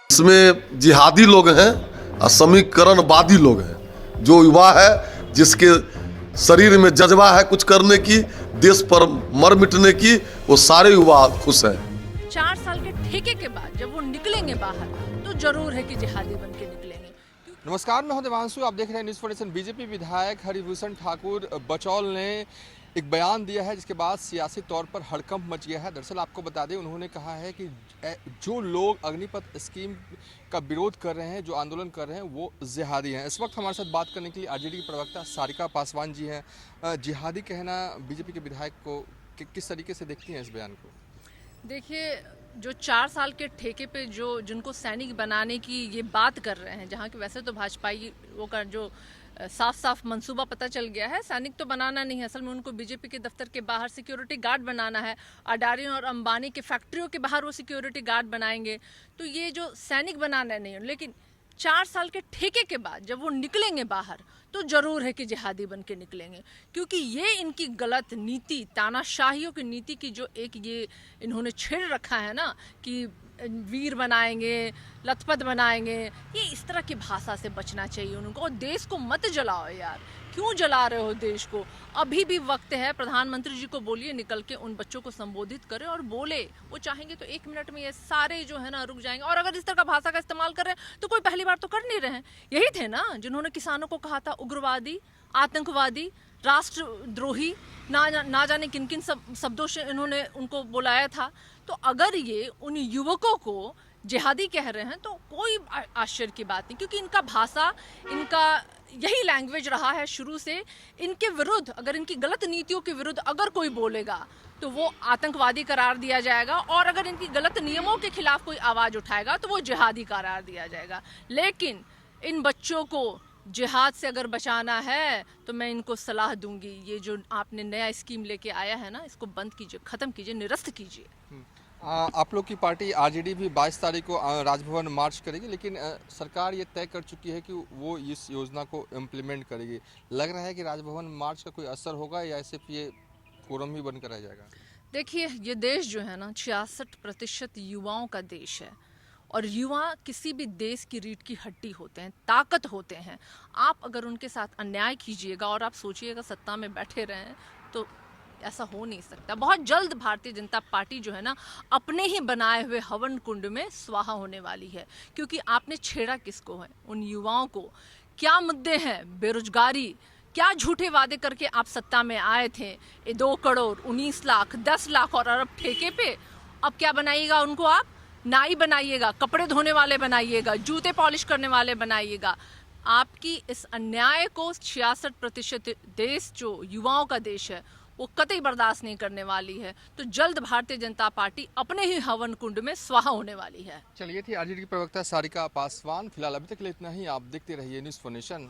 इसमें जिहादी लोग हैं और समीकरणवादी लोग हैं। जो युवा है, जिसके शरीर में जज्बा है कुछ करने की, देश पर मर मिटने की, वो सारे युवा खुश हैं। 4 साल के ठेके के बाद जब वो निकलेंगे बाहर तो जरूर है कि जिहादी बन के निकलेंगे। नमस्कार, मैं हूं देवांशु। आप देख रहे हैं न्यूज़ फॉर नेशन। बीजेपी विधायक हरिभूषण ठाकुर बचौल ने एक बयान दिया है जिसके बाद सियासी तौर पर हड़कंप मच गया है। दरअसल आपको बता दें, उन्होंने कहा है कि जो लोग अग्निपथ स्कीम का विरोध कर रहे हैं, जो आंदोलन कर रहे हैं, वो जिहादी हैं। इस वक्त हमारे साथ बात करने के लिए आरजेडी की प्रवक्ता सारिका पासवान जी हैं। जिहादी कहना बीजेपी के विधायक को किस तरीके से देखती हैं इस बयान को? देखिए, जो 4 साल के ठेके पे जिनको सैनिक बनाने की ये बात कर रहे हैं, जहाँ की वैसे तो भाजपाई वो का जो साफ साफ मंसूबा पता चल गया है, सैनिक तो बनाना नहीं है। असल में उनको बीजेपी के दफ्तर के बाहर सिक्योरिटी गार्ड बनाना है। अडानी और अंबानी के फैक्ट्रियों के बाहर वो सिक्योरिटी गार्ड बनाएंगे। तो ये जो सैनिक बनाना नहीं है, लेकिन 4 साल के ठेके के बाद जब वो निकलेंगे बाहर तो जरूर है कि जिहादी बन के निकलेंगे। क्योंकि ये इनकी गलत नीति, तानाशाहियों की नीति की जो एक ये इन्होंने छेड़ रखा है ना, कि वीर बनाएंगे, लथपथ बनाएंगे, ये इस तरह की भाषा से बचना चाहिए उनको। और देश को मत जलाओ यार, क्यों जला रहे हो देश को? अभी भी वक्त है। प्रधानमंत्री जी को बोलिए निकल के उन बच्चों को संबोधित करें और बोले। वो चाहेंगे तो 1 मिनट में ये सारे जो है ना रुक जाएंगे। और अगर इस तरह का भाषा का इस्तेमाल कर रहे हैं तो कोई पहली बार तो कर नहीं रहे हैं। यही थे ना जिन्होंने किसानों को कहा था उग्रवादी, आतंकवादी, राष्ट्रद्रोही, ना जाने किन किन शब्दों से इन्होंने उनको बुलाया था। तो अगर ये उन युवकों को जिहादी कह रहे हैं तो कोई आश्चर्य की बात नहीं, क्योंकि इनका भाषा, इनका यही लैंग्वेज रहा है शुरू से। इनके विरुद्ध, अगर इनकी गलत नीतियों के विरुद्ध अगर कोई बोलेगा तो वो आतंकवादी करार दिया जाएगा, और अगर इनकी गलत नियमों के खिलाफ कोई आवाज़ उठाएगा तो वो जिहादी करार दिया जाएगा। लेकिन इन बच्चों को जिहाद से अगर बचाना है तो मैं इनको सलाह दूंगी, ये जो आपने नया स्कीम लेके आया है ना, इसको बंद कीजिए, ख़त्म कीजिए, निरस्त कीजिए। आप लोग की पार्टी आरजेडी भी 22 तारीख को राजभवन मार्च करेगी, लेकिन सरकार ये तय कर चुकी है कि वो इस योजना को इम्प्लीमेंट करेगी। लग रहा है कि राजभवन मार्च का कोई असर होगा या सिर्फ ये कोरम ही बनकर रह जाएगा? देखिए, ये देश जो है ना 66% युवाओं का देश है, और युवा किसी भी देश की रीढ़ की हड्डी होते हैं, ताकत होते हैं। आप अगर उनके साथ अन्याय कीजिएगा और आप सोचिएगा सत्ता में बैठे रहें, तो ऐसा हो नहीं सकता। बहुत जल्द भारतीय जनता पार्टी जो है ना अपने ही बनाए हुए हवन कुंड में स्वाहा होने वाली है। क्योंकि आपने छेड़ा किसको है? उन युवाओं को। क्या मुद्दे हैं? बेरोजगारी। क्या झूठे वादे करके आप सत्ता में आए थे? 2 करोड़, 19 लाख, 10 लाख और अरब ठेके पे। अब क्या बनाइएगा उनको? आप नाई बनाइएगा, कपड़े धोने वाले बनाइएगा, जूते पॉलिश करने वाले बनाइएगा। आपकी इस अन्याय को 66% देश जो युवाओं का देश है वो कतई बर्दाश्त नहीं करने वाली है। तो जल्द भारतीय जनता पार्टी अपने ही हवन कुंड में स्वाहा होने वाली है। चलिए, थी आरजेडी की प्रवक्ता सारिका पासवान। फिलहाल अभी तक के लिए इतना ही। आप देखते रहिए न्यूज़ फॉर नेशन।